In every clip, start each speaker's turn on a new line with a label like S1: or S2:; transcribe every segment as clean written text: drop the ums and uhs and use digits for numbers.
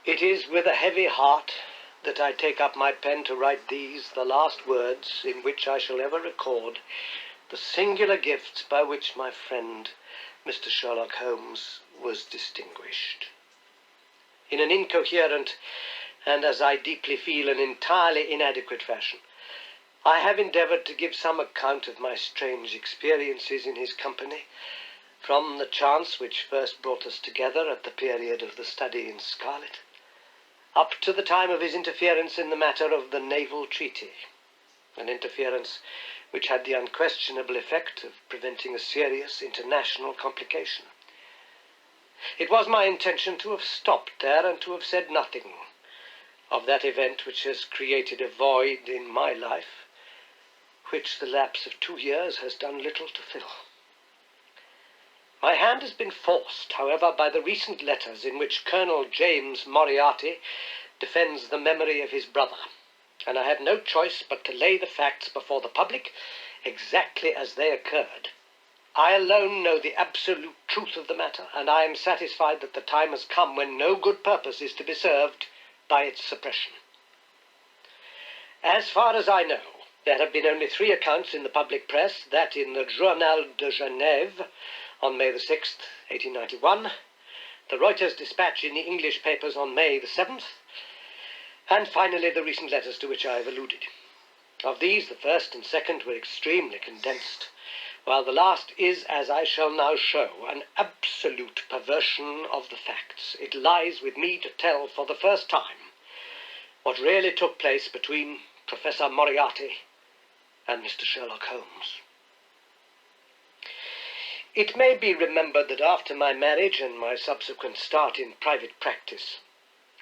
S1: It is with a heavy heart that I take up my pen to write these, the last words in which I shall ever record the singular gifts by which my friend, Mr. Sherlock Holmes, was distinguished. In an incoherent, and as I deeply feel, an entirely inadequate fashion, I have endeavoured to give some account of my strange experiences in his company, from the chance which first brought us together at the period of the study in scarlet, up to the time of his interference in the matter of the naval treaty, an interference which had the unquestionable effect of preventing a serious international complication. It was my intention to have stopped there and to have said nothing of that event which has created a void in my life, which the lapse of 2 years has done little to fill. My hand has been forced, however, by the recent letters in which Colonel James Moriarty defends the memory of his brother, and I have no choice but to lay the facts before the public exactly as they occurred. I alone know the absolute truth of the matter, and I am satisfied that the time has come when no good purpose is to be served by its suppression. As far as I know, there have been only 3 accounts in the public press, that in the Journal de Genève on May the 6th, 1891, the Reuters dispatch in the English papers on May the 7th, and finally the recent letters to which I have alluded. Of these, the first and second were extremely condensed, while the last is, as I shall now show, an absolute perversion of the facts. It lies with me to tell for the first time what really took place between Professor Moriarty and Mr. Sherlock Holmes. It may be remembered that after my marriage and my subsequent start in private practice,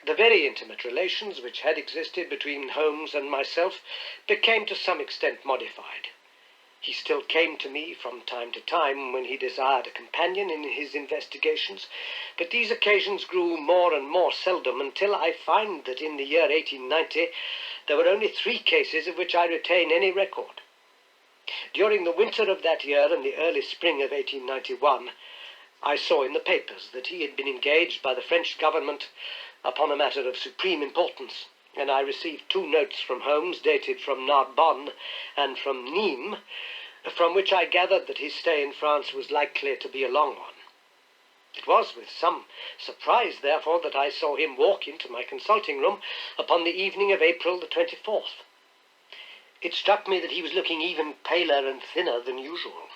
S1: the very intimate relations which had existed between Holmes and myself became to some extent modified. He still came to me from time to time when he desired a companion in his investigations, but these occasions grew more and more seldom until I find that in the year 1890 there were only 3 cases of which I retain any record. During the winter of that year and the early spring of 1891, I saw in the papers that he had been engaged by the French government upon a matter of supreme importance, and I received 2 notes from Holmes dated from Narbonne and from Nîmes, from which I gathered that his stay in France was likely to be a long one. It was with some surprise, therefore, that I saw him walk into my consulting room upon the evening of April the 24th. It struck me that he was looking even paler and thinner than usual.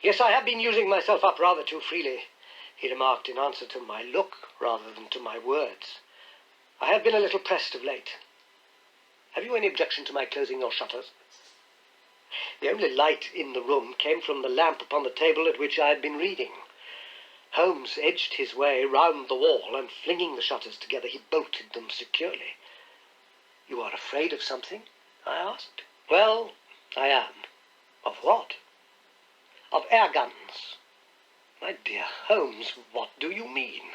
S1: "Yes, I have been using myself up rather too freely," he remarked in answer to my look rather than to my words. "I have been a little pressed of late. Have you any objection to my closing your shutters?" The only light in the room came from the lamp upon the table at which I had been reading. Holmes edged his way round the wall, and flinging the shutters together, he bolted them securely. "You are afraid of something?" I asked. "Well, I am." "Of what?" "Of air guns." "My dear Holmes, what do you mean?"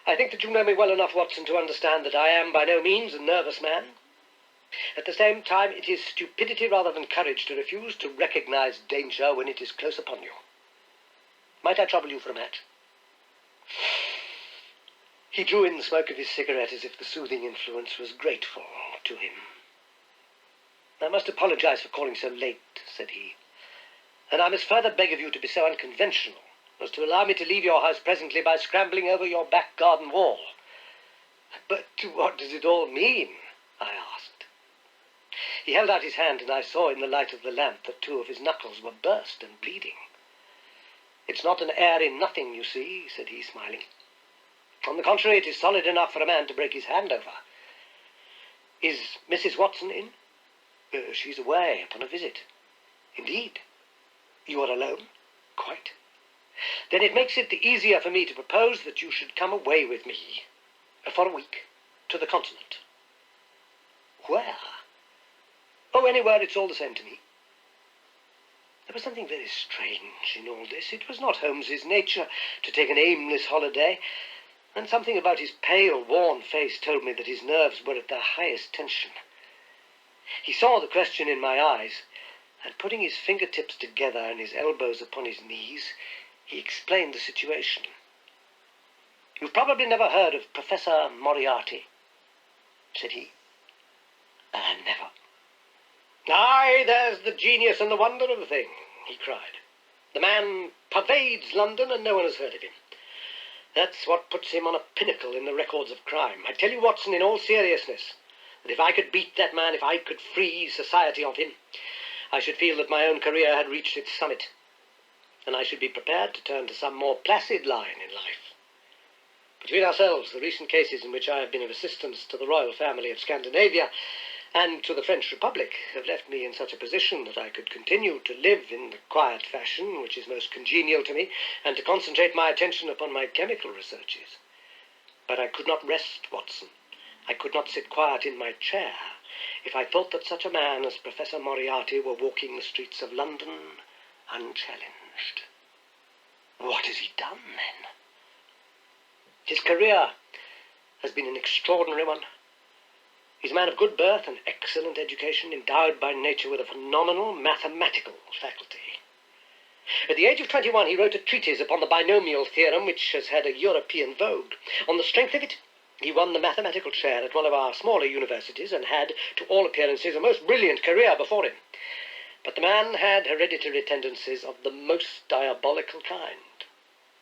S1: "I think that you know me well enough, Watson, to understand that I am by no means a nervous man. At the same time, it is stupidity rather than courage to refuse to recognize danger when it is close upon you. Might I trouble you for a match?" He drew in the smoke of his cigarette as if the soothing influence was grateful to him. "I must apologize for calling so late," said he, "and I must further beg of you to be so unconventional as to allow me to leave your house presently by scrambling over your back garden wall." "But what does it all mean?" I asked. He held out his hand, and I saw in the light of the lamp that 2 of his knuckles were burst and bleeding. "It's not an air in nothing, you see," said he, smiling. "On the contrary, it is solid enough for a man to break his hand over. Is Mrs. Watson in?" "She's away upon a visit." "Indeed? You are alone?" "Quite." "Then it makes it the easier for me to propose that you should come away with me, for a week, to the continent." "Where?" "Oh, anywhere, it's all the same to me." There was something very strange in all this. It was not Holmes's nature to take an aimless holiday, and something about his pale, worn face told me that his nerves were at their highest tension. He saw the question in my eyes, and putting his fingertips together and his elbows upon his knees, he explained the situation. "You've probably never heard of Professor Moriarty," said he. "Never." "Aye, there's the genius and the wonder of the thing," he cried. "The man pervades London and no one has heard of him. That's what puts him on a pinnacle in the records of crime. I tell you, Watson, in all seriousness, that if I could beat that man, if I could free society of him, I should feel that my own career had reached its summit, and I should be prepared to turn to some more placid line in life. Between ourselves, the recent cases in which I have been of assistance to the royal family of Scandinavia and to the French Republic have left me in such a position that I could continue to live in the quiet fashion which is most congenial to me, and to concentrate my attention upon my chemical researches. But I could not rest, Watson. I could not sit quiet in my chair if I thought that such a man as Professor Moriarty were walking the streets of London unchallenged. What has he done, then? His career has been an extraordinary one. He's a man of good birth and excellent education, endowed by nature with a phenomenal mathematical faculty. At the age of 21, he wrote a treatise upon the binomial theorem, which has had a European vogue. On the strength of it, he won the mathematical chair at one of our smaller universities and had, to all appearances, a most brilliant career before him. But the man had hereditary tendencies of the most diabolical kind.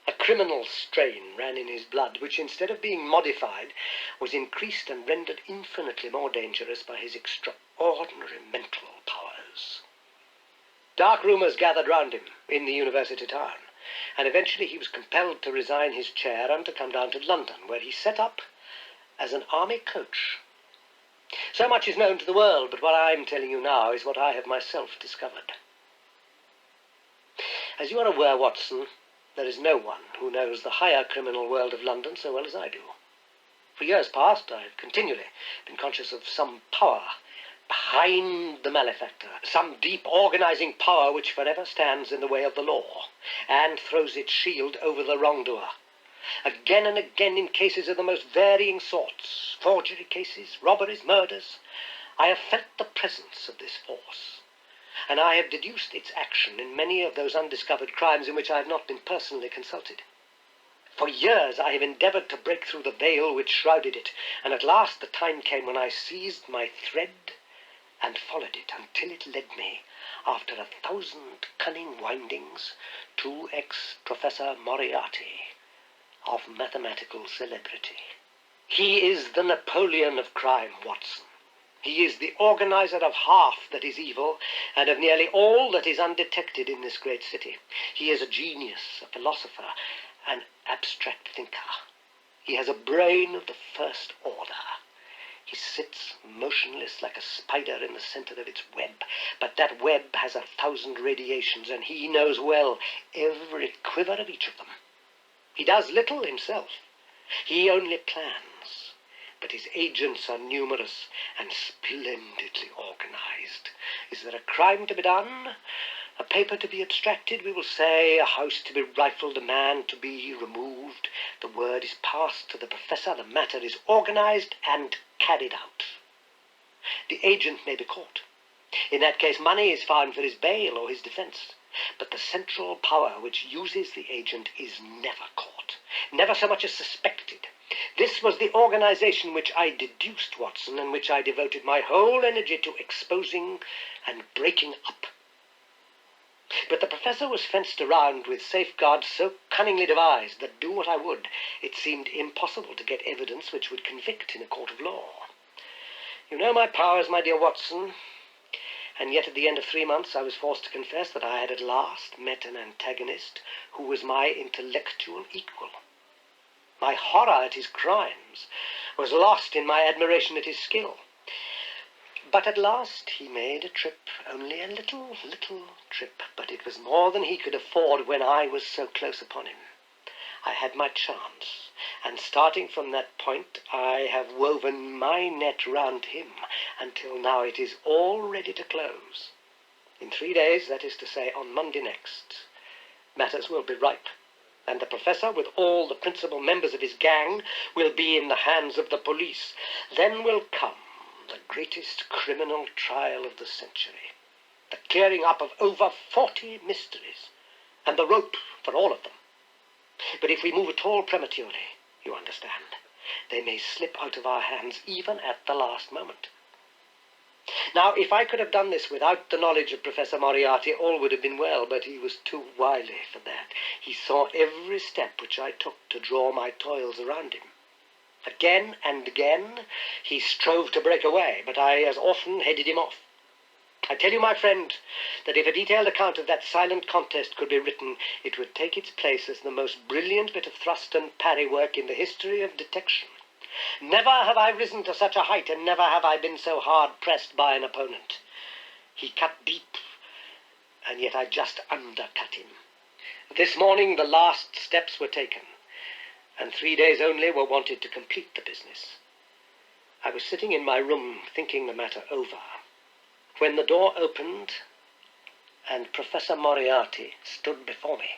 S1: A criminal strain ran in his blood, which, instead of being modified, was increased and rendered infinitely more dangerous by his extraordinary mental powers. Dark rumours gathered round him in the university town, and eventually he was compelled to resign his chair and to come down to London, where he set up as an army coach. So much is known to the world, but what I'm telling you now is what I have myself discovered. As you are aware, Watson, there is no one who knows the higher criminal world of London so well as I do. For years past, I have continually been conscious of some power behind the malefactor, some deep organizing power which forever stands in the way of the law and throws its shield over the wrongdoer. Again and again, in cases of the most varying sorts, forgery cases, robberies, murders, I have felt the presence of this force, and I have deduced its action in many of those undiscovered crimes in which I have not been personally consulted. For years I have endeavoured to break through the veil which shrouded it, and at last the time came when I seized my thread and followed it until it led me, after 1,000 cunning windings, to ex-Professor Moriarty, of mathematical celebrity. He is the Napoleon of crime, Watson. He is the organizer of half that is evil, and of nearly all that is undetected in this great city. He is a genius, a philosopher, an abstract thinker. He has a brain of the first order. He sits motionless like a spider in the center of its web, but that web has 1,000 radiations, and he knows well every quiver of each of them. He does little himself. He only plans. But his agents are numerous and splendidly organized. Is there a crime to be done? A paper to be abstracted, we will say, a house to be rifled, a man to be removed. The word is passed to the professor, the matter is organized and carried out. The agent may be caught. In that case, money is found for his bail or his defense. But the central power which uses the agent is never caught, never so much as suspected. This was the organization which I deduced, Watson, and which I devoted my whole energy to exposing and breaking up. But the professor was fenced around with safeguards so cunningly devised that, do what I would, it seemed impossible to get evidence which would convict in a court of law. You know my powers, my dear Watson, and yet at the end of 3 months I was forced to confess that I had at last met an antagonist who was my intellectual equal. My horror at his crimes was lost in my admiration at his skill. But at last he made a trip, only a little trip, but it was more than he could afford when I was so close upon him. I had my chance, and starting from that point, I have woven my net round him until now it is all ready to close. In 3 days, that is to say, on Monday next, matters will be ripe, and the professor, with all the principal members of his gang, will be in the hands of the police. Then will come the greatest criminal trial of the century, the clearing up of over 40 mysteries, and the rope for all of them. But if we move at all prematurely, You understand? They may slip out of our hands even at the last moment. Now, if I could have done this without the knowledge of Professor Moriarty, all would have been well, but he was too wily for that. He saw every step which I took to draw my toils around him. Again and again he strove to break away, but I as often headed him off. I tell you, my friend, that if a detailed account of that silent contest could be written, it would take its place as the most brilliant bit of thrust and parry work in the history of detection. Never have I risen to such a height, and never have I been so hard-pressed by an opponent. He cut deep, and yet I just undercut him. This morning the last steps were taken, and 3 days only were wanted to complete the business. I was sitting in my room thinking the matter over, when the door opened and Professor Moriarty stood before me.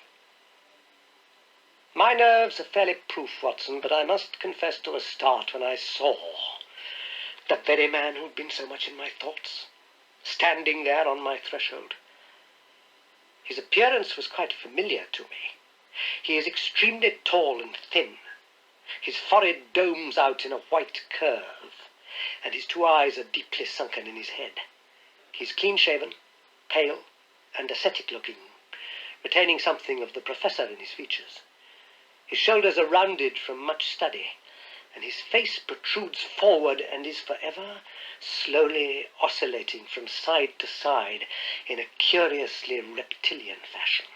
S1: My nerves are fairly proof, Watson, but I must confess to a start when I saw the very man who'd been so much in my thoughts, standing there on my threshold. His appearance was quite familiar to me. He is extremely tall and thin. His forehead domes out in a white curve, and his 2 eyes are deeply sunken in his head. He is clean-shaven, pale, and ascetic-looking, retaining something of the professor in his features. His shoulders are rounded from much study, and his face protrudes forward and is forever slowly oscillating from side to side in a curiously reptilian fashion.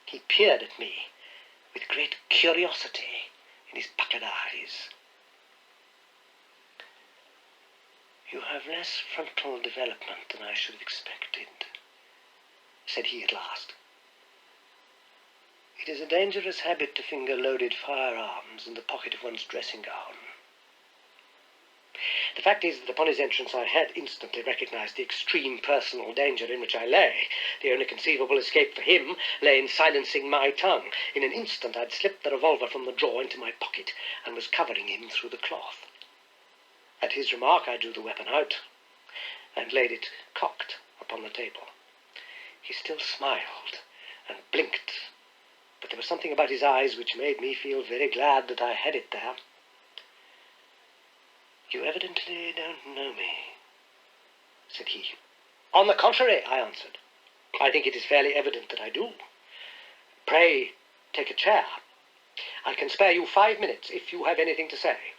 S1: He peered at me with great curiosity in his puckered eyes. "You have less frontal development than I should have expected," said he at last. "It is a dangerous habit to finger loaded firearms in the pocket of one's dressing gown." The fact is that upon his entrance I had instantly recognized the extreme personal danger in which I lay. The only conceivable escape for him lay in silencing my tongue. In an instant I'd slipped the revolver from the drawer into my pocket and was covering him through the cloth. At his remark I drew the weapon out and laid it cocked upon the table. He still smiled and blinked, but there was something about his eyes which made me feel very glad that I had it there. "You evidently don't know me," said he. "On the contrary," I answered. "I think it is fairly evident that I do. Pray, take a chair. I can spare you 5 minutes if you have anything to say."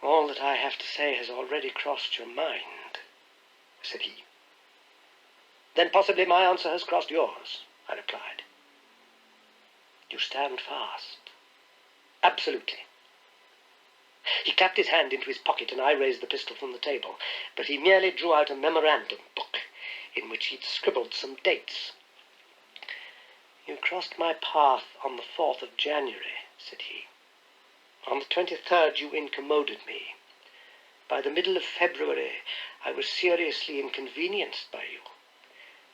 S1: "All that I have to say has already crossed your mind," said he. "Then possibly my answer has crossed yours," I replied. "You stand fast." "Absolutely." He clapped his hand into his pocket, and I raised the pistol from the table, but he merely drew out a memorandum book in which he'd scribbled some dates. "You crossed my path on the 4th of January, said he. "On the 23rd you incommoded me. By the middle of February I was seriously inconvenienced by you.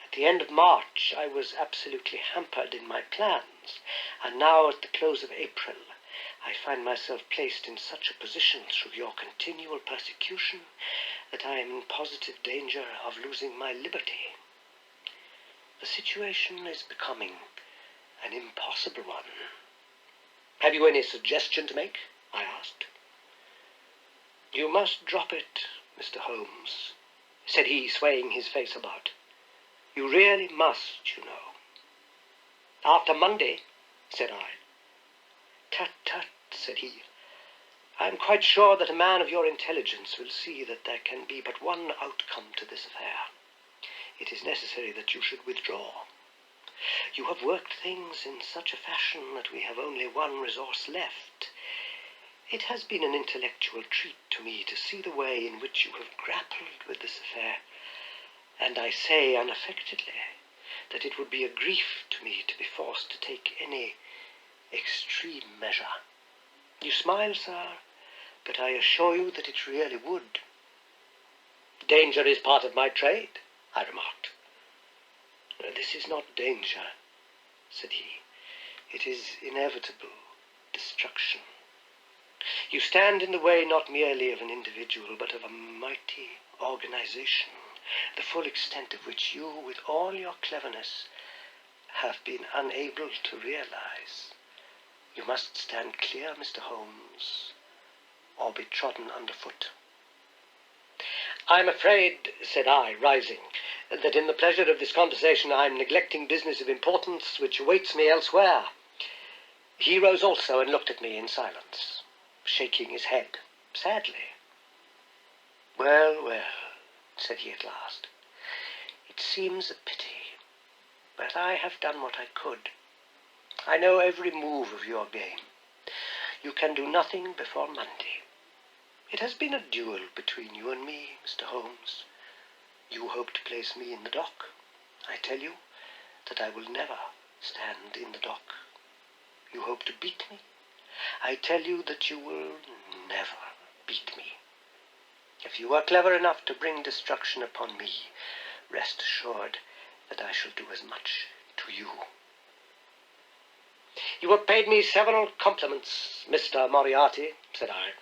S1: At the end of March I was absolutely hampered in my plans, and now at the close of April I find myself placed in such a position through your continual persecution that I am in positive danger of losing my liberty. The situation is becoming an impossible one." "Have you any suggestion to make?" I asked. "You must drop it, Mr. Holmes," said he, swaying his face about. "You really must, you know." "After Monday," said I. "Tut, tut," said he. "I am quite sure that a man of your intelligence will see that there can be but one outcome to this affair. It is necessary that you should withdraw. You have worked things in such a fashion that we have only one resource left. It has been an intellectual treat to me to see the way in which you have grappled with this affair, and I say unaffectedly that it would be a grief to me to be forced to take any extreme measure. You smile, sir, but I assure you that it really would." "Danger is part of my trade," I remarked. "This is not danger," said he. "It is inevitable destruction. You stand in the way not merely of an individual, but of a mighty organization, the full extent of which you, with all your cleverness, have been unable to realize. You must stand clear, Mr. Holmes, or be trodden underfoot. I'm afraid, said I, rising, that in the pleasure of this conversation I am neglecting business of importance which awaits me elsewhere. He rose also and looked at me in silence, shaking his head sadly. Well, well, said he at last, it seems a pity, but I have done what I could. I know every move of your game. You can do nothing before Monday. It has been a duel between you and me, Mr. Holmes. You hope to place me in the dock. I tell you that I will never stand in the dock. You hope to beat me. I tell you that you will never beat me. If you are clever enough to bring destruction upon me, rest assured that I shall do as much to you. You have paid me several compliments, Mr. Moriarty, said I.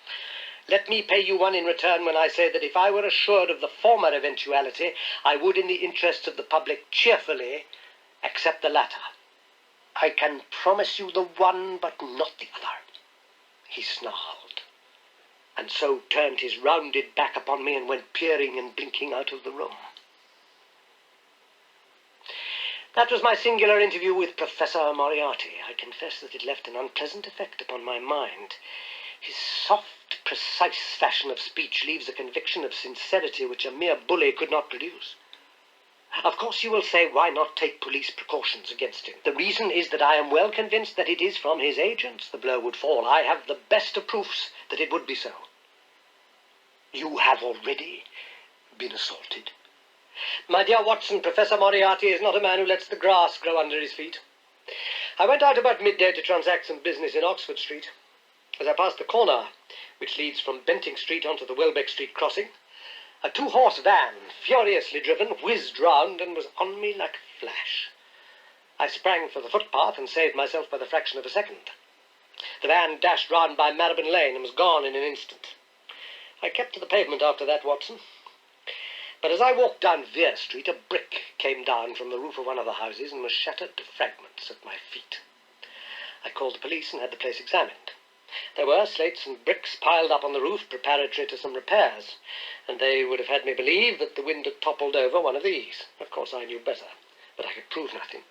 S1: Let me pay you one in return when I say that if I were assured of the former eventuality, I would, in the interests of the public, cheerfully accept the latter. I can promise you the one, but not the other. He snarled, and so turned his rounded back upon me and went peering and blinking out of the room. That was my singular interview with Professor Moriarty. I confess that it left an unpleasant effect upon my mind. His soft, precise fashion of speech leaves a conviction of sincerity which a mere bully could not produce. Of course you will say, why not take police precautions against him? The reason is that I am well convinced that it is from his agents the blow would fall. I have the best of proofs that it would be so. You have already been assaulted. My dear Watson, Professor Moriarty is not a man who lets the grass grow under his feet. I went out about midday to transact some business in Oxford Street. As I passed the corner, which leads from Benting Street onto the Welbeck Street crossing, a two-horse van, furiously driven, whizzed round and was on me like a flash. I sprang for the footpath and saved myself by the fraction of a second. The van dashed round by Marybone Lane and was gone in an instant. I kept to the pavement after that, Watson. But as I walked down Vere Street, a brick came down from the roof of one of the houses and was shattered to fragments at my feet. I called the police and had the place examined. There were slates and bricks piled up on the roof preparatory to some repairs, and they would have had me believe that the wind had toppled over one of these. Of course I knew better, but I could prove nothing.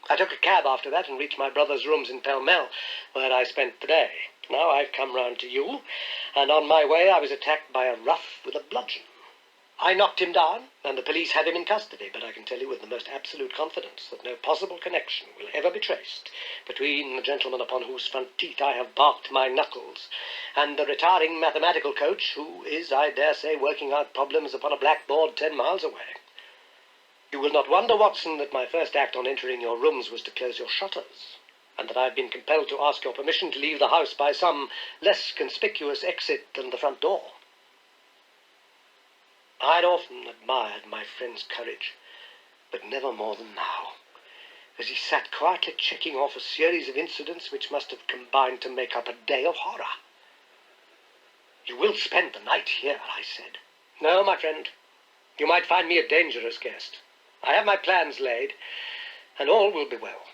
S1: I took a cab after that and reached my brother's rooms in Pall Mall, where I spent the day. Now I've come round to you, and on my way I was attacked by a rough with a bludgeon. I knocked him down, and the police had him in custody, but I can tell you with the most absolute confidence that no possible connection will ever be traced between the gentleman upon whose front teeth I have barked my knuckles and the retiring mathematical coach who is, I dare say, working out problems upon a blackboard 10 miles away. You will not wonder, Watson, that my first act on entering your rooms was to close your shutters, and that I have been compelled to ask your permission to leave the house by some less conspicuous exit than the front door. I'd often admired my friend's courage, but never more than now, as he sat quietly checking off a series of incidents which must have combined to make up a day of horror. You will spend the night here, I said. No, my friend. You might find me a dangerous guest. I have my plans laid, and all will be well.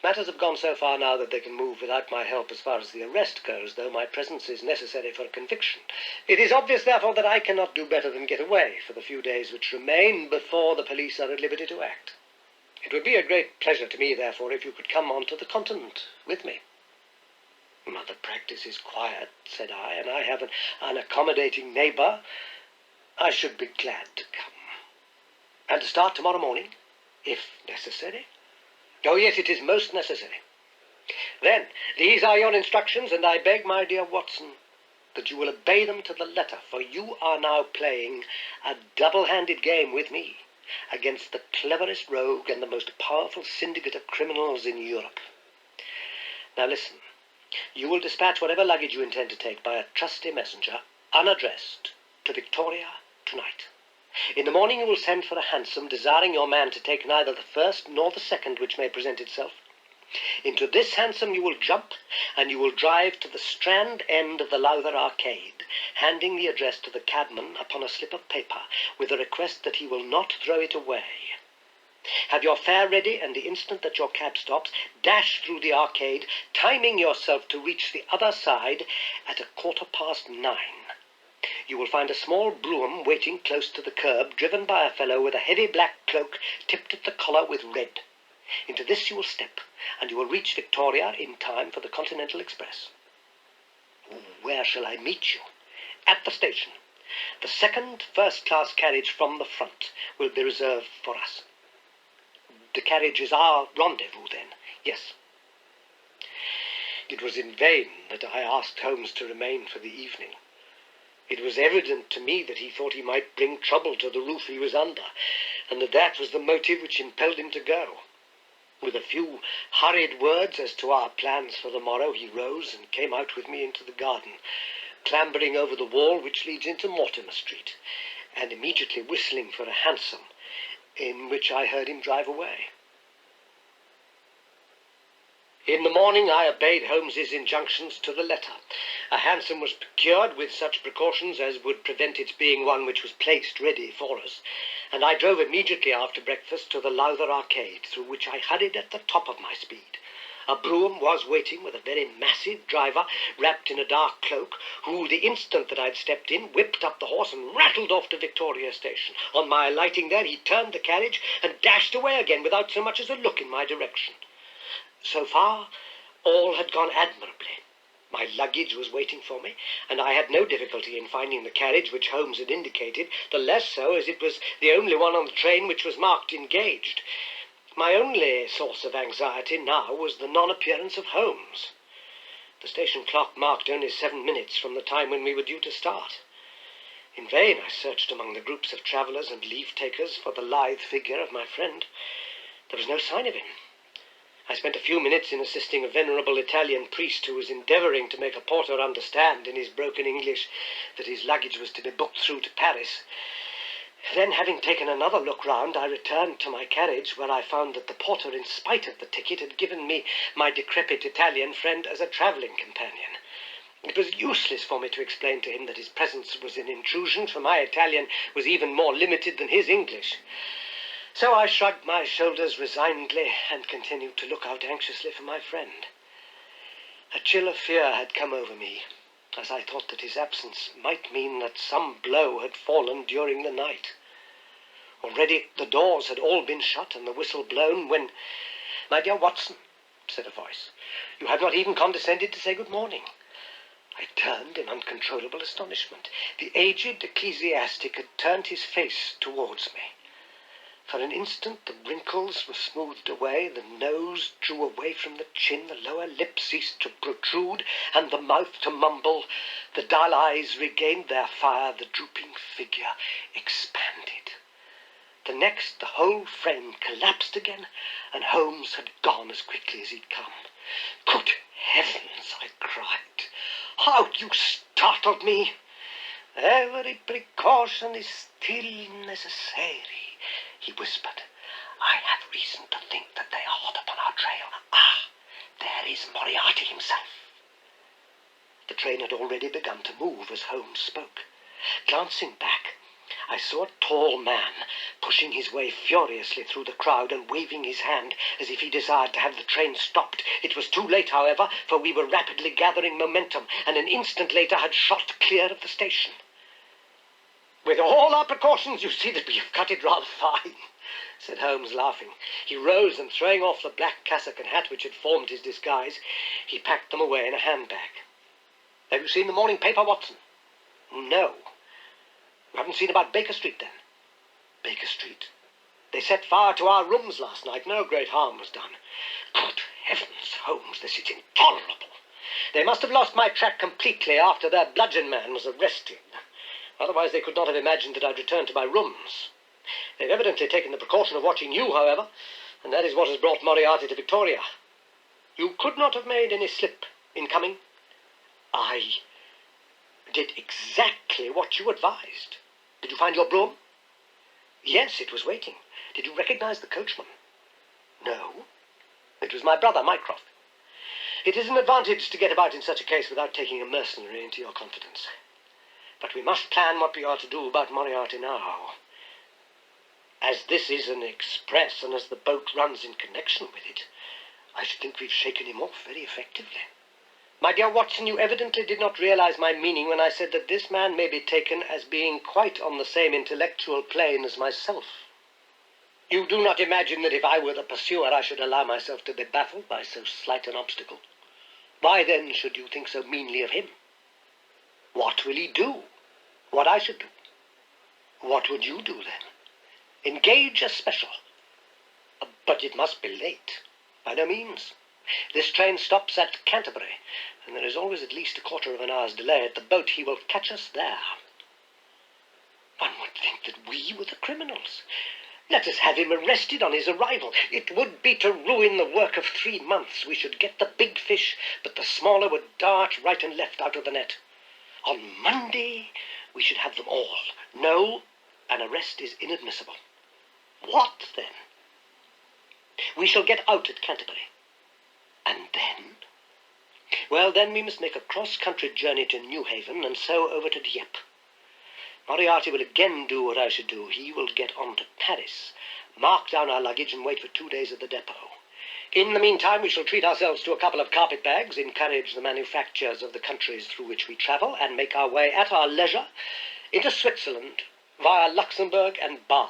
S1: Matters have gone so far now that they can move without my help as far as the arrest goes, though my presence is necessary for a conviction. It is obvious, therefore, that I cannot do better than get away for the few days which remain before the police are at liberty to act. It would be a great pleasure to me, therefore, if you could come on to the continent with me. Mother practice is quiet, said I, and I have an accommodating neighbour. I should be glad to come. And to start tomorrow morning, if necessary. Oh, yes, it is most necessary. Then, these are your instructions, and I beg, my dear Watson, that you will obey them to the letter, for you are now playing a double-handed game with me against the cleverest rogue and the most powerful syndicate of criminals in Europe. Now listen, you will dispatch whatever luggage you intend to take by a trusty messenger, unaddressed, to Victoria tonight. In the morning you will send for a hansom, desiring your man to take neither the first nor the second which may present itself. Into this hansom you will jump, and you will drive to the Strand end of the Lowther Arcade, handing the address to the cabman upon a slip of paper, with a request that he will not throw it away. Have your fare ready, and the instant that your cab stops, dash through the arcade, timing yourself to reach the other side at 9:15. You will find a small brougham waiting close to the curb, driven by a fellow with a heavy black cloak tipped at the collar with red. Into this you will step, and you will reach Victoria in time for the Continental Express. Where shall I meet you? At the station. The second first-class carriage from the front will be reserved for us. The carriage is our rendezvous, then? Yes. It was in vain that I asked Holmes to remain for the evening. It was evident to me that he thought he might bring trouble to the roof he was under, and that was the motive which impelled him to go. With a few hurried words as to our plans for the morrow, he rose and came out with me into the garden, clambering over the wall which leads into Mortimer Street, and immediately whistling for a hansom, in which I heard him drive away. In the morning I obeyed Holmes's injunctions to the letter. A hansom was procured with such precautions as would prevent its being one which was placed ready for us, and I drove immediately after breakfast to the Lowther Arcade, through which I hurried at the top of my speed. A brougham was waiting with a very massive driver wrapped in a dark cloak, who, the instant that I'd stepped in, whipped up the horse and rattled off to Victoria Station. On my alighting there, he turned the carriage and dashed away again without so much as a look in my direction. So far, all had gone admirably. My luggage was waiting for me, and I had no difficulty in finding the carriage which Holmes had indicated, the less so as it was the only one on the train which was marked engaged. My only source of anxiety now was the non-appearance of Holmes. The station clock marked only 7 minutes from the time when we were due to start. In vain I searched among the groups of travellers and leave-takers for the lithe figure of my friend. There was no sign of him. I spent a few minutes in assisting a venerable Italian priest who was endeavouring to make a porter understand in his broken English that his luggage was to be booked through to Paris. Then, having taken another look round, I returned to my carriage, where I found that the porter, in spite of the ticket, had given me my decrepit Italian friend as a travelling companion. It was useless for me to explain to him that his presence was an intrusion, for my Italian was even more limited than his English. So I shrugged my shoulders resignedly and continued to look out anxiously for my friend. A chill of fear had come over me, as I thought that his absence might mean that some blow had fallen during the night. Already the doors had all been shut and the whistle blown when, "My dear Watson," said a voice, "you have not even condescended to say good morning." I turned in uncontrollable astonishment. The aged ecclesiastic had turned his face towards me. For an instant the wrinkles were smoothed away, the nose drew away from the chin, the lower lip ceased to protrude, and the mouth to mumble. The dull eyes regained their fire, the drooping figure expanded. The next, the whole frame collapsed again, and Holmes had gone as quickly as he'd come. "Good heavens!" I cried. "How you startled me!" "Every precaution is still necessary," he whispered. "I have reason to think that they are hot upon our trail. Ah, there is Moriarty himself." The train had already begun to move as Holmes spoke. Glancing back, I saw a tall man pushing his way furiously through the crowd and waving his hand as if he desired to have the train stopped. It was too late, however, for we were rapidly gathering momentum, and an instant later had shot clear of the station. "With all our precautions, you see that we have cut it rather fine," said Holmes, laughing. He rose, and throwing off the black cassock and hat which had formed his disguise, he packed them away in a handbag. "Have you seen the morning paper, Watson?" "No." "You haven't seen about Baker Street, then?" "Baker Street? They set fire to our rooms last night. No great harm was done." "Good heavens, Holmes, this is intolerable. They must have lost my track completely after their bludgeon man was arrested. Otherwise they could not have imagined that I'd returned to my rooms. They've evidently taken the precaution of watching you, however, and that is what has brought Moriarty to Victoria. You could not have made any slip in coming." "I did exactly what you advised. Did you find your brougham?" "Yes, it was waiting. Did you recognize the coachman?" "No. It was my brother, Mycroft. It is an advantage to get about in such a case without taking a mercenary into your confidence. But we must plan what we are to do about Moriarty now." As this is an express, and as the boat runs in connection with it, I should think we've shaken him off very effectively. My dear Watson, you evidently did not realize my meaning when I said that this man may be taken as being quite on the same intellectual plane as myself. You do not imagine that if I were the pursuer, I should allow myself to be baffled by so slight an obstacle. Why then should you think so meanly of him? What will he do? What I should do? What would you do then? Engage a special. But it must be late. By no means. This train stops at Canterbury, and there is always at least a quarter of an hour's delay at the boat. He will catch us there. One would think that we were the criminals. Let us have him arrested on his arrival. It would be to ruin the work of 3 months. We should get the big fish, but the smaller would dart right and left out of the net. On Monday, we should have them all. No, an arrest is inadmissible. What then? We shall get out at Canterbury. And then? Well, then we must make a cross-country journey to Newhaven, and so over to Dieppe. Moriarty will again do what I should do. He will get on to Paris, mark down our luggage, and wait for 2 days at the depot. In the meantime, we shall treat ourselves to a couple of carpet-bags, encourage the manufactures of the countries through which we travel, and make our way at our leisure into Switzerland via Luxembourg and Basle.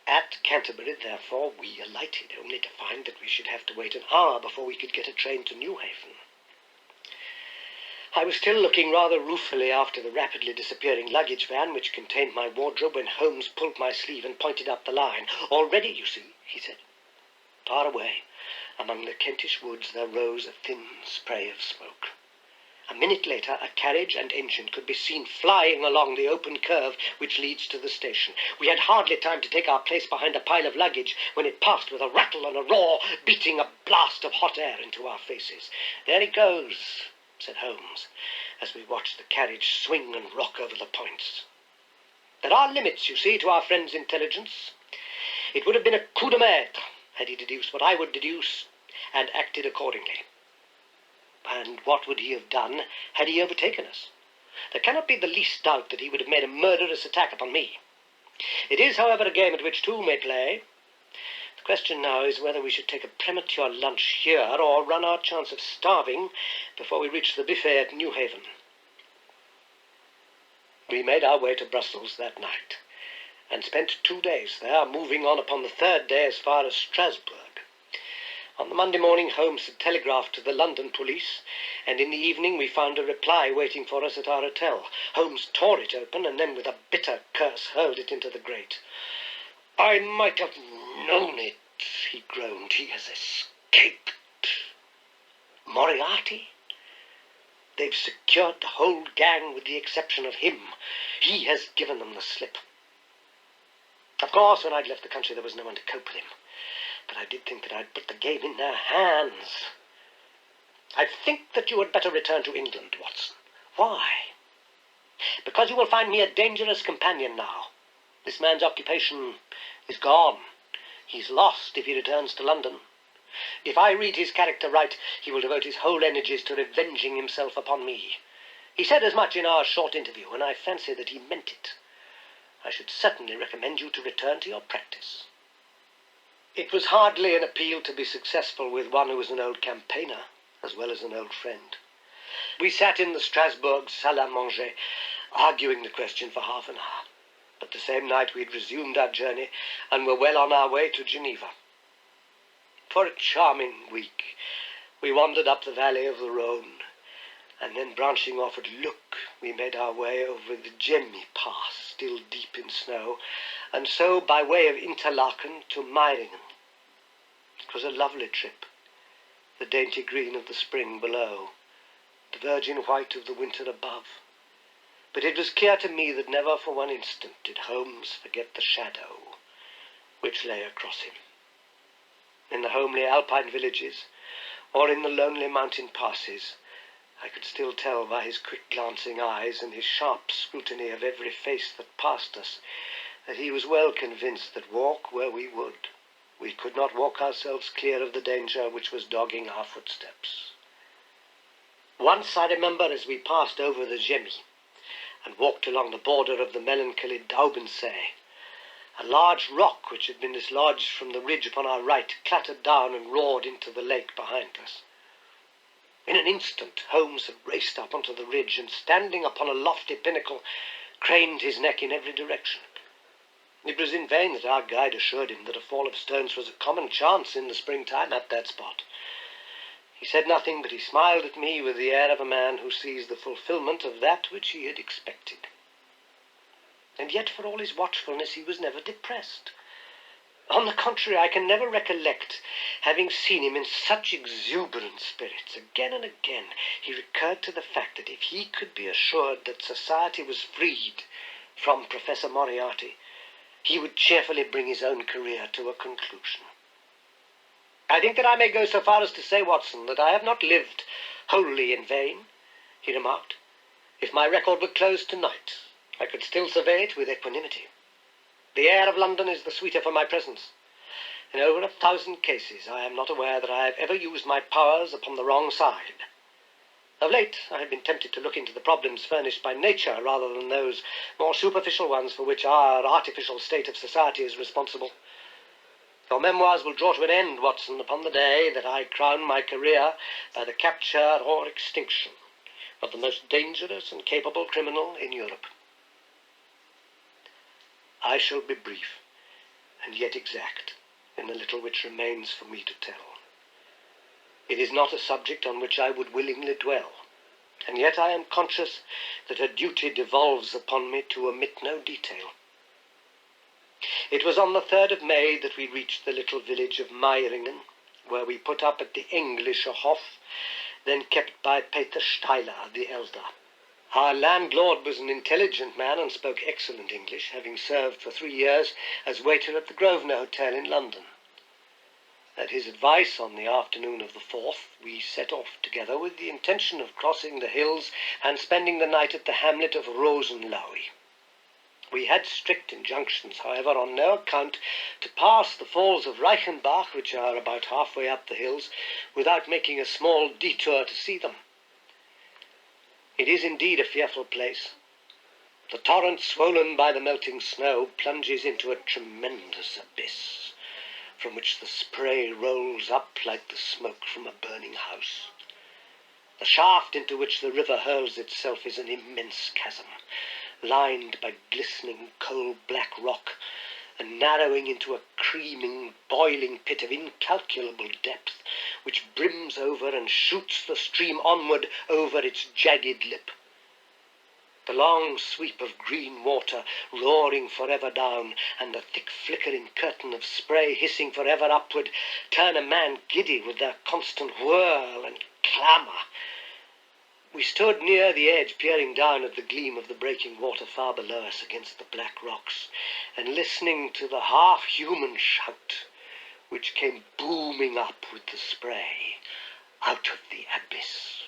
S1: At Canterbury, therefore, we alighted, only to find that we should have to wait an hour before we could get a train to Newhaven. I was still looking rather ruefully after the rapidly disappearing luggage van which contained my wardrobe when Holmes pulled my sleeve and pointed up the line. "Already, you see," he said. Far away, among the Kentish woods, there rose a thin spray of smoke. A minute later, a carriage and engine could be seen flying along the open curve which leads to the station. We had hardly time to take our place behind a pile of luggage when it passed with a rattle and a roar, beating a blast of hot air into our faces. "There he goes," said Holmes, as we watched the carriage swing and rock over the points. There are limits, you see, to our friend's intelligence. It would have been a coup de maître had he deduced what I would deduce, and acted accordingly. And what would he have done had he overtaken us? There cannot be the least doubt that he would have made a murderous attack upon me. It is, however, a game at which two may play. The question now is whether we should take a premature lunch here or run our chance of starving before we reach the buffet at Newhaven. We made our way to Brussels that night and spent 2 days there, moving on upon the 3rd day as far as Strasbourg. On the Monday morning, Holmes had telegraphed to the London police, and in the evening we found a reply waiting for us at our hotel. Holmes tore it open and then with a bitter curse hurled it into the grate. "I might have known it," he groaned. "He has escaped." Moriarty? They've secured the whole gang with the exception of him. He has given them the slip. Of course, when I'd left the country, there was no one to cope with him. But I did think that I'd put the game in their hands. I think that you had better return to England, Watson. Why? Because you will find me a dangerous companion now. This man's occupation is gone. He's lost if he returns to London. If I read his character right, he will devote his whole energies to revenging himself upon me. He said as much in our short interview, and I fancy that he meant it. I should certainly recommend you to return to your practice. It was hardly an appeal to be successful with one who was an old campaigner, as well as an old friend. We sat in the Strasbourg salle à manger, arguing the question for half an hour. But the same night we had resumed our journey, and were well on our way to Geneva. For a charming week, we wandered up the valley of the Rhone, and then branching off at Luc, we made our way over the Gemmi Pass, still deep in snow, and so by way of Interlaken to Meiringen. It was a lovely trip, the dainty green of the spring below, the virgin white of the winter above. But it was clear to me that never for one instant did Holmes forget the shadow which lay across him. In the homely alpine villages, or in the lonely mountain passes, I could still tell by his quick glancing eyes and his sharp scrutiny of every face that passed us that he was well convinced that walk where we would, we could not walk ourselves clear of the danger which was dogging our footsteps. Once I remember, as we passed over the Gemmi and walked along the border of the melancholy Daubensee, A large rock which had been dislodged from the ridge upon our right clattered down and roared into the lake behind us. In an instant Holmes had raced up onto the ridge and, standing upon a lofty pinnacle, craned his neck in every direction. It was in vain that our guide assured him that a fall of stones was a common chance in the springtime at that spot. He said nothing, but he smiled at me with the air of a man who sees the fulfillment of that which he had expected. And yet, for all his watchfulness, he was never depressed. On the contrary, I can never recollect having seen him in such exuberant spirits. Again and again he recurred to the fact that if he could be assured that society was freed from Professor Moriarty, he would cheerfully bring his own career to a conclusion. "I think that I may go so far as to say, Watson, that I have not lived wholly in vain," he remarked. "If my record were closed tonight, I could still survey it with equanimity. The air of London is the sweeter for my presence. In over 1,000 cases I am not aware that I have ever used my powers upon the wrong side. Of late I have been tempted to look into the problems furnished by nature rather than those more superficial ones for which our artificial state of society is responsible. Your memoirs will draw to an end, Watson, upon the day that I crown my career by the capture or extinction of the most dangerous and capable criminal in Europe. I shall be brief, and yet exact, in the little which remains for me to tell. It is not a subject on which I would willingly dwell, and yet I am conscious that a duty devolves upon me to omit no detail. It was on the 3rd of May that we reached the little village of Meiringen, where we put up at the Englische Hof, then kept by Peter Steiler the elder. Our landlord was an intelligent man and spoke excellent English, having served for 3 years as waiter at the Grosvenor Hotel in London. At his advice, on the afternoon of the 4th, we set off together with the intention of crossing the hills and spending the night at the hamlet of Rosenlaui. We had strict injunctions, however, on no account to pass the falls of Reichenbach, which are about halfway up the hills, without making a small detour to see them. It is indeed a fearful place. The torrent, swollen by the melting snow, plunges into a tremendous abyss, from which the spray rolls up like the smoke from a burning house. The shaft into which the river hurls itself is an immense chasm, lined by glistening coal-black rock, and narrowing into a creaming, boiling pit of incalculable depth, which brims over and shoots the stream onward over its jagged lip. The long sweep of green water roaring forever down, and the thick flickering curtain of spray hissing forever upward, turn a man giddy with their constant whirl and clamour. We stood near the edge, peering down at the gleam of the breaking water far below us against the black rocks, and listening to the half-human shout which came booming up with the spray out of the abyss.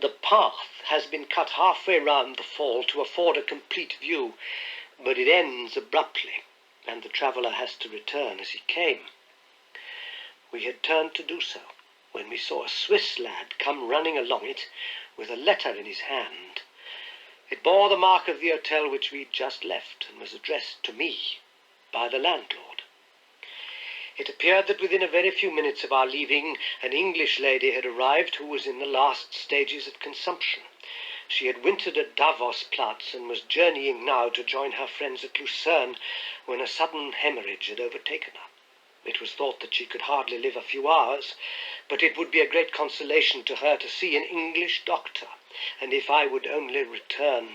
S1: The path has been cut halfway round the fall to afford a complete view, but it ends abruptly, and the traveller has to return as he came. We had turned to do so, when we saw a Swiss lad come running along it with a letter in his hand. It bore the mark of the hotel which we'd just left, and was addressed to me by the landlord. It appeared that within a very few minutes of our leaving, an English lady had arrived who was in the last stages of consumption. She had wintered at Davos Platz and was journeying now to join her friends at Lucerne, when a sudden hemorrhage had overtaken her. It was thought that she could hardly live a few hours, but it would be a great consolation to her to see an English doctor, and if I would only return,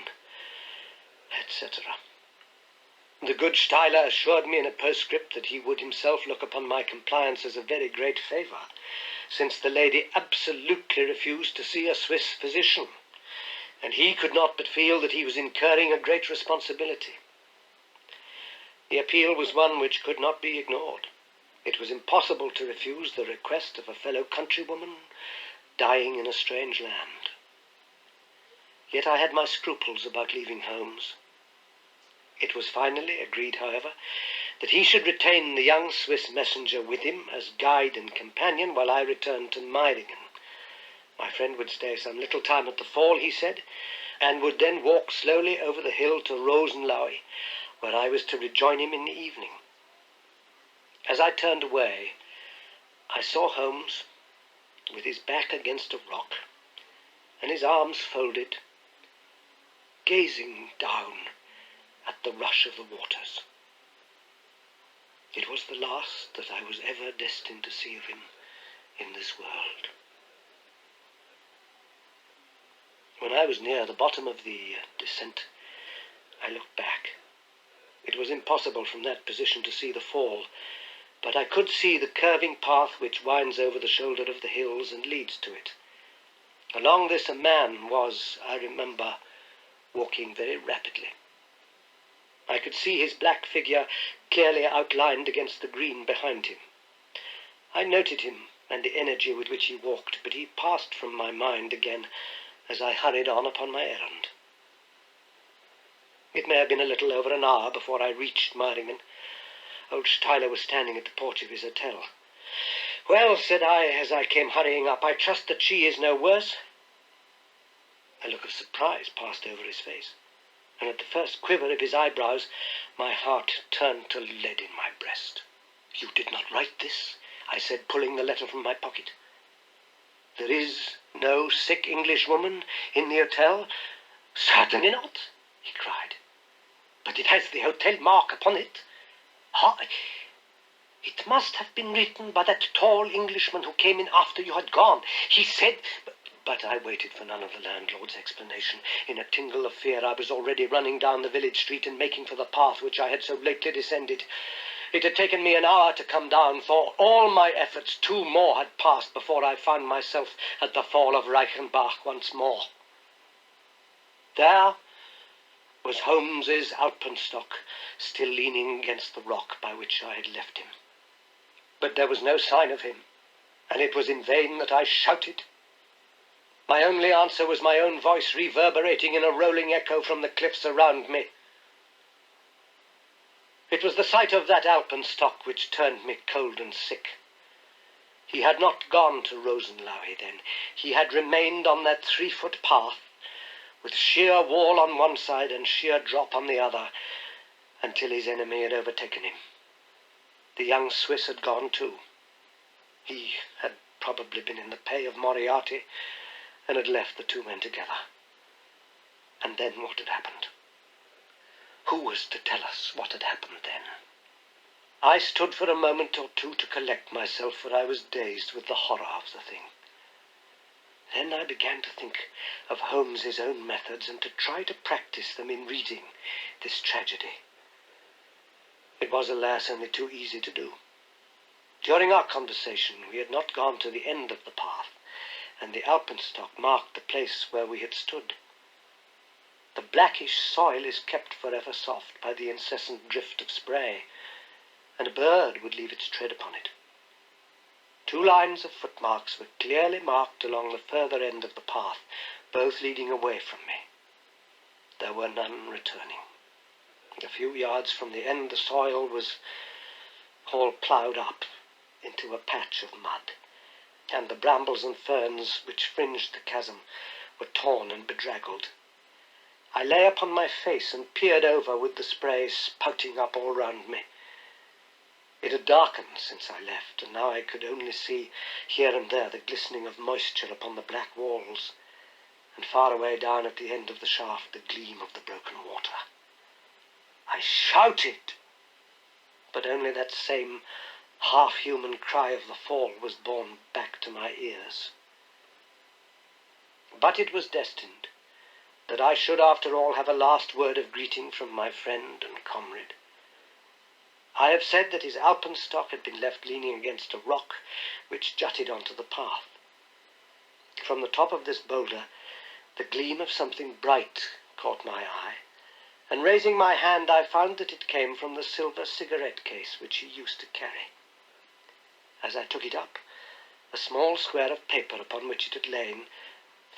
S1: etc. The good Steiler assured me in a postscript that he would himself look upon my compliance as a very great favour, since the lady absolutely refused to see a Swiss physician, and he could not but feel that he was incurring a great responsibility. The appeal was one which could not be ignored. It was impossible to refuse the request of a fellow countrywoman dying in a strange land. Yet I had my scruples about leaving Holmes. It was finally agreed, however, that he should retain the young Swiss messenger with him as guide and companion while I returned to Meiringen. My friend would stay some little time at the fall, he said, and would then walk slowly over the hill to Rosenlaui, where I was to rejoin him in the evening. As I turned away, I saw Holmes, with his back against a rock and his arms folded, gazing down at the rush of the waters. It was the last that I was ever destined to see of him in this world. When I was near the bottom of the descent, I looked back. It was impossible from that position to see the fall, but I could see the curving path which winds over the shoulder of the hills and leads to it. Along this a man was, I remember, walking very rapidly. I could see his black figure clearly outlined against the green behind him. I noted him and the energy with which he walked, but he passed from my mind again as I hurried on upon my errand. It may have been a little over an hour before I reached Maryngan. Old Steiler was standing at the porch of his hotel. "Well," said I, as I came hurrying up, "I trust that she is no worse." A look of surprise passed over his face, and at the first quiver of his eyebrows, my heart turned to lead in my breast. "You did not write this?" I said, pulling the letter from my pocket. "There is no sick Englishwoman in the hotel?" "Certainly not," he cried. "But it has the hotel mark upon it." "It must have been written by that tall Englishman who came in after you had gone. He said—" But I waited for none of the landlord's explanation. In a tingle of fear, I was already running down the village street and making for the path which I had so lately descended. It had taken me an hour to come down. For all my efforts, 2 more had passed before I found myself at the fall of Reichenbach once more. There was Holmes's alpenstock, still leaning against the rock by which I had left him. But there was no sign of him, and it was in vain that I shouted. My only answer was my own voice reverberating in a rolling echo from the cliffs around me. It was the sight of that alpenstock which turned me cold and sick. He had not gone to Rosenlaue then. He had remained on that 3-foot path, with sheer wall on one side and sheer drop on the other, until his enemy had overtaken him. The young Swiss had gone too. He had probably been in the pay of Moriarty, and had left the 2 men together. And then what had happened? Who was to tell us what had happened then? I stood for a moment or two to collect myself, for I was dazed with the horror of the thing. Then I began to think of Holmes's own methods and to try to practice them in reading this tragedy. It was, alas, only too easy to do. During our conversation, we had not gone to the end of the path, and the alpenstock marked the place where we had stood. The blackish soil is kept forever soft by the incessant drift of spray, and a bird would leave its tread upon it. 2 lines of footmarks were clearly marked along the further end of the path, both leading away from me. There were none returning. A few yards from the end, the soil was all ploughed up into a patch of mud, and the brambles and ferns which fringed the chasm were torn and bedraggled. I lay upon my face and peered over with the spray spouting up all round me. It had darkened since I left, and now I could only see here and there the glistening of moisture upon the black walls, and far away down at the end of the shaft the gleam of the broken water. I shouted, but only that same half-human cry of the fall was borne back to my ears. But it was destined that I should after all have a last word of greeting from my friend and comrade. I have said that his alpenstock had been left leaning against a rock which jutted onto the path. From the top of this boulder, the gleam of something bright caught my eye, and raising my hand I found that it came from the silver cigarette case which he used to carry. As I took it up, a small square of paper upon which it had lain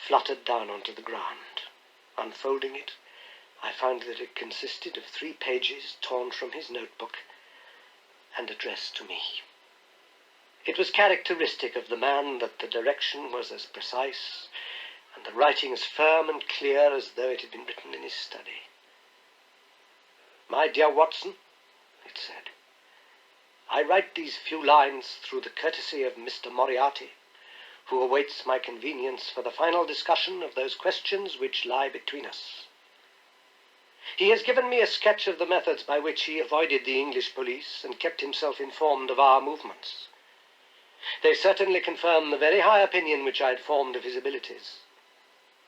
S1: fluttered down onto the ground. Unfolding it, I found that it consisted of 3 pages torn from his notebook and addressed to me. It was characteristic of the man that the direction was as precise and the writing as firm and clear as though it had been written in his study. My dear Watson, it said, I write these few lines through the courtesy of Mr. Moriarty, who awaits my convenience for the final discussion of those questions which lie between us. He has given me a sketch of the methods by which he avoided the English police and kept himself informed of our movements. They certainly confirm the very high opinion which I had formed of his abilities.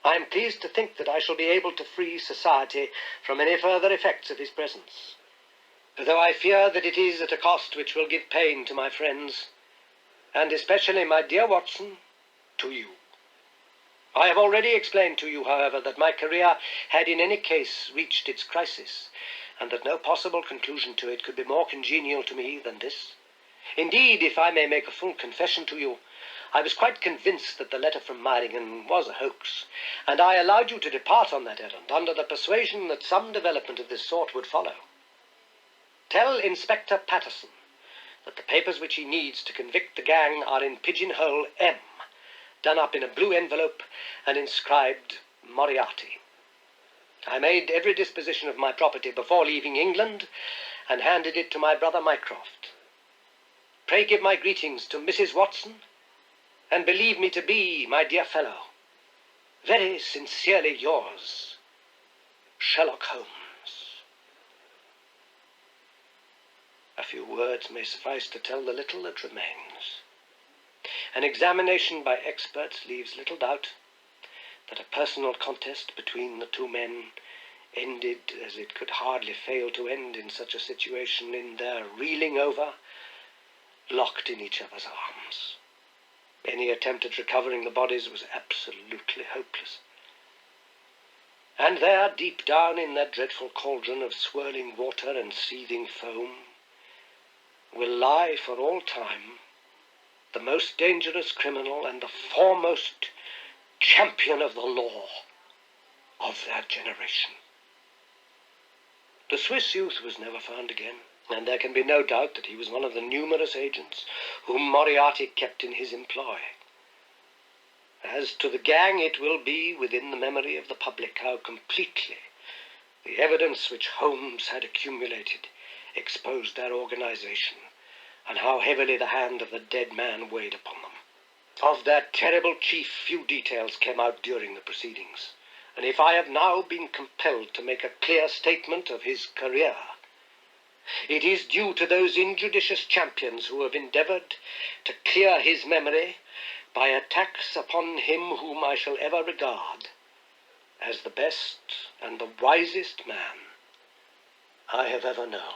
S1: I am pleased to think that I shall be able to free society from any further effects of his presence, though I fear that it is at a cost which will give pain to my friends, and especially, my dear Watson, to you. I have already explained to you, however, that my career had in any case reached its crisis, and that no possible conclusion to it could be more congenial to me than this. Indeed, if I may make a full confession to you, I was quite convinced that the letter from Myringen was a hoax, and I allowed you to depart on that errand under the persuasion that some development of this sort would follow. Tell Inspector Patterson that the papers which he needs to convict the gang are in pigeonhole M, done up in a blue envelope and inscribed Moriarty. I made every disposition of my property before leaving England and handed it to my brother Mycroft. Pray give my greetings to Mrs. Watson, and believe me to be, my dear fellow, very sincerely yours, Sherlock Holmes. A few words may suffice to tell the little that remains. An examination by experts leaves little doubt that a personal contest between the two men ended, as it could hardly fail to end in such a situation, in their reeling over, locked in each other's arms. Any attempt at recovering the bodies was absolutely hopeless. And there, deep down in that dreadful cauldron of swirling water and seething foam, will lie for all time the most dangerous criminal and the foremost champion of the law of their generation. The Swiss youth was never found again, and there can be no doubt that he was one of the numerous agents whom Moriarty kept in his employ. As to the gang, it will be within the memory of the public how completely the evidence which Holmes had accumulated exposed their organization, and how heavily the hand of the dead man weighed upon them. Of that terrible chief, few details came out during the proceedings, and if I have now been compelled to make a clear statement of his career, it is due to those injudicious champions who have endeavored to clear his memory by attacks upon him whom I shall ever regard as the best and the wisest man I have ever known.